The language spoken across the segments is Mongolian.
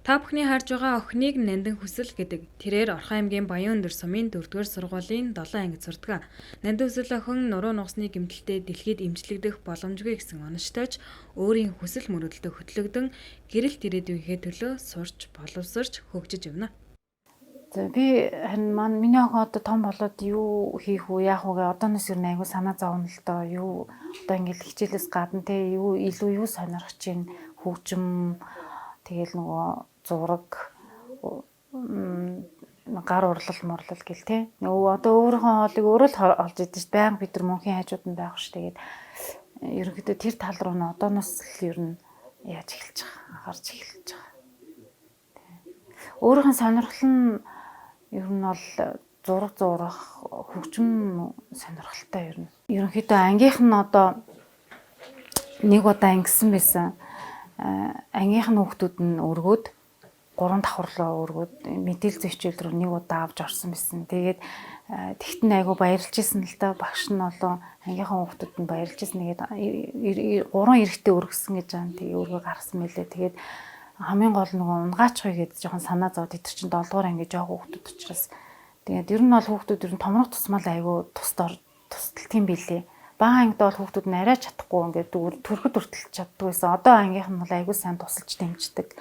Та бүхний харж байгаа охиныг Нандин Хүсэл гэдэг. Тэрээр Орхон аймгийн Баян-Өндөр сумын 4-р сургуулийн 7 анги сурдаг. Нандин Хүсэл охин нуруу нугасны гэмтэлтэд дэлхийд эмчлэгдэх боломжгүй гэсэн оноштойч өөрийн хүсэл мөрөөдөлтөд хөтлөгдөн гэрэлт ирээдүйнхээ төлөө сурч, боловсрч, хөгжиж явна. Би харин миний охин одоо том болоод юу хийх үү, яах вэ гэ одооноос ер нь айгүй санаа зовно л доо. Юу одоо ингээл хичээлээс гадна те юу илүү сонирхож чинь хөгжим тэгэл нөгөө зураг гар урлал мурлал гэл те. Нөгөө одоо өөрийнхөө хоолыг өөрөө л олж идэж ш. Баян бид нар мөнхийн хажууд нь байх ш. Тэгээд ерөнхийдөө тэр тал руу нь одооноос л ер нь яаж эхэлж байгаа, анхаарч эхэлж байгаа. Өөрийнх нь сонирхол нь ер нь бол зурах хөгжим сонирхолтой ер нь. Ерөнхийдөө ангийнх нь одоо нэг удаа ингэсэн байсан. Ангийнх нь хүүхдүүд нь өргөөд 3 давхарлаа өргөөд мэдээлэл зохицуул руу нэг удаа авч орсон байсан. Тэгээд тэгтэн айгу баярлж исэн л та багш нь болоо ангийнхаа хүүхдүүд нь баярлж исэн. Тэгээд 3 эрэгтэй өргөсөн гэж байгаа. Тэгээ өргөө гаргасан мэлээ. Тэгээд хамгийн гол нөгөө унгаач хой гэдэг жоохон санаа зовд идэр чинь 7 дугаар анги жоох хүүхдүүд учраас тэгээд ер нь бол хүүхдүүд ер нь томрох тусмал айгу тусдалт юм билээ. Бага ангид бол хүүхдүүд нь арай чадахгүй ингээд төрөхөд хүртэл чаддаг байсан. Одоо ангийнх нь бол айгу сайн тусалж дэмждэг.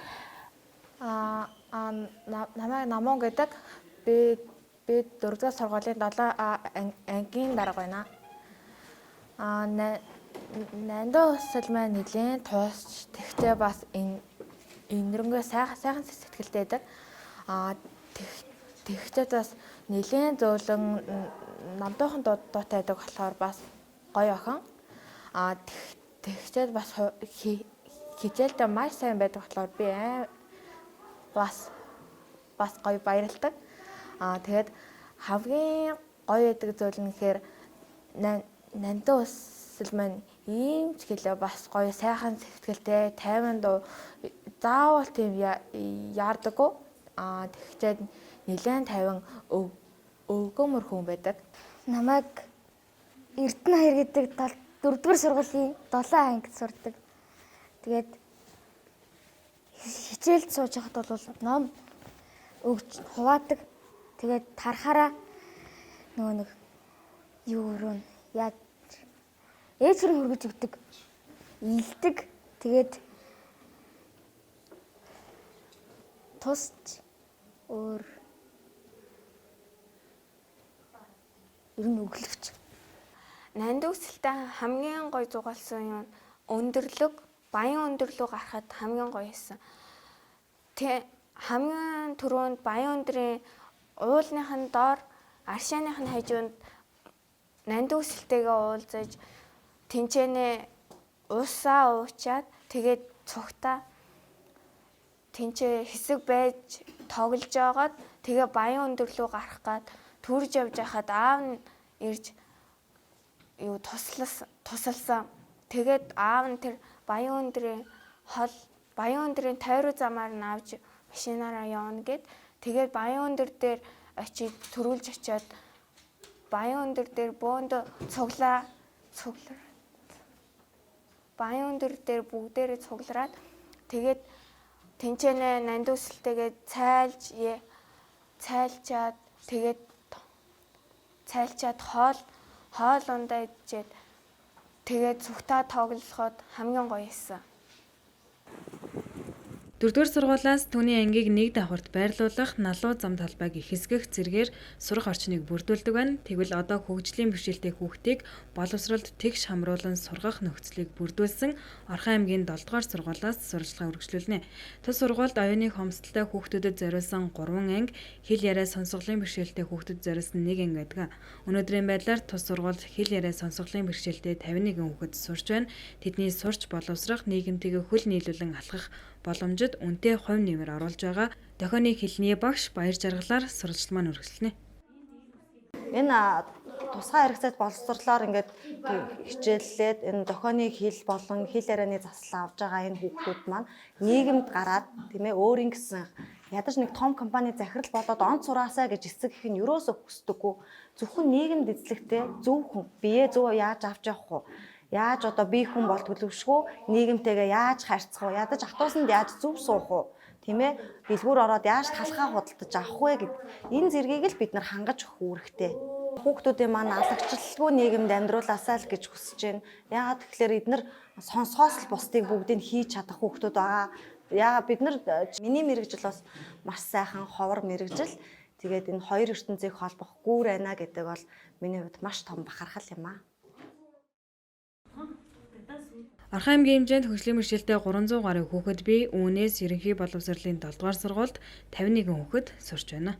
Намайг Намун гэдэг. Би 4-р сургуулийн 7 ангийн дарга байна. Нандин Хүсэл маань нэлийн туусч тэгтээ бас энэрэнгүй сайхан сэтгэлтэй байдаг. Тэгтээ бас нэлийн зөөлөн намдуухан дуутай байдаг болохоор бас гоё охин. Тэгтээ бас хичээлдээ маш сайн байдаг болохоор би бас гоё баярлдаг. Тэгээд хамгийн гоё байдаг зүйл нь гэхээр Нандин Хүсэл маань ийм ч гэлээ бас гоё сайхан сэтгэлтэй, тайван дуу заавал тийм яардаггүй. Тэгчээд нэлээд тайван өвгөмөр хүн байдаг. Намайг Эрдэнэ хоёр гэдэг 4-р сургуулийн 7 ангид сурдаг. Тэгээд хичээлд сууж байхад бол ном өгч хуваадаг. Тэгээд тарахаараа нөгөө нэг юу руу яаж ээж рүү хөргөж өгдөг. Илдэг. Тэгээд тусч өөр ер нь өглөвч. Нандин Хүсэлтэй хамгийн гоё зугаалсан юм өндөрлөг, баян өндөрлөг гарахад хамгийн гоё хийсэн. Тэ хамгийн түрүүнд баян өндрийн уулныхын доор аршааныхын хажуунд Нандин Хүсэлтэйгээ уулзаж тэнцэнэ уусаа уучаад тэгээд цугтаа тэнцээ хэсэг байж тоглож байгаад тэгээ баян өндөрлөө гарах гад төрж явж байхад аав нь ирж юу тусалсан. Тэгээд аав нь тэр баян өндрийн тойруу замаар нь авч машинаараа явна гэд тэгээд баян өндөр дээр очиж төрүүлж очиод баян өндөр дээр бөөнд цуглаа. Баян өндөр дээр бүгдээрээ цуглараад тэгээд тэнцэнэ Нандин Хүсэлтэйгээ цайлчаад тэгээд хоол ундаа идчихэд тэгээд цугтаа тоглоход хамгийн гоё хийсэн. 4-р сургуулиас түүний ангийг нэг давхарт байрлуулах, налуу зам талбайг ихэсгэх зэргээр сурах орчныг бүрдүүлдэг байна. Тэгвэл одоо хөгжлийн бэрхшээлтэй хүүхдийг боловсролд тэгш хамруулан сургах нөхцөлийг бүрдүүлсэн Орхон аймгийн 7-р сургуулиас сурвалжлага үргэлжлүүлнэ. Тус сургуульд оюуны хомсдолтой хүүхдэд зориулсан 3 анги, хэл яриа сонсголын бэрхшээлтэй хүүхдэд зориулсан 1 анги байдаг. Өнөөдрийн байдлаар тус сургуульд хэл яриа сонсголын бэрхшээлтэй 51 хүүхэд сурч байна. Тэдний сурч боловсрох, нийгэмтэйгээ хөл нийлүүлэн алхах боломжид үнэтэй хувь нэмэр оруулж байгаа. Дохионы хэлний багш Баяр Жаргалаар сурвалжлал маань үргэлжлэнэ. Энэ тусгай хэрэгцээд боловсруулаар ингээд хичээллээд энэ дохионы хэл болон хэл ярианы заслан авж байгаа энэ хүүхдүүд маань нийгэмд гараад тийм ээ өөрийн гэсэн ядаж нэг том компани захирал болоод онц сураасаа гэж эцэг их нь юусоо хүсдэггүй. Зөвхөн нийгэмд эзлэхтэй зөв хүн биеэ зөв яаж авч явах вэ? Яаж одоо би хүн бол төлөвшгөө нийгэмтэйгээ яаж харьцах вэ? Ядаж автобусанд яаж зөв суух вэ? Тийм ээ? Дэлгүүр ороод яаж талхаа худалдаж авах вэ гэд энэ зэргийг л бид нар хангаж өгөх үүрэгтэй. Хүүхдүүдийн маань алагчлалгүй нийгэмд амьдруулаасаа л гэж хүсэж байна. Яагаад тэгэхээр эдгээр сонсгоос л бусдыг бүгдийг хийж чадах хүүхдүүд байгаа. Яагаад бид нар миний мэрэгжил бас маш сайхан ховор мэрэгжил. Тэгээд энэ хоёр ертөнцийг холбох гүүр байна гэдэг бол миний хувьд маш том бахархал юм аа. Архан аймгийн хэмжээнд хөгжлийн бэрхшээлтэй 300 гаруй хүүхэд бий. Үүнээс ерөнхий боловсролын 7 дугаар сургуульд 51 хүүхэд сурч байна.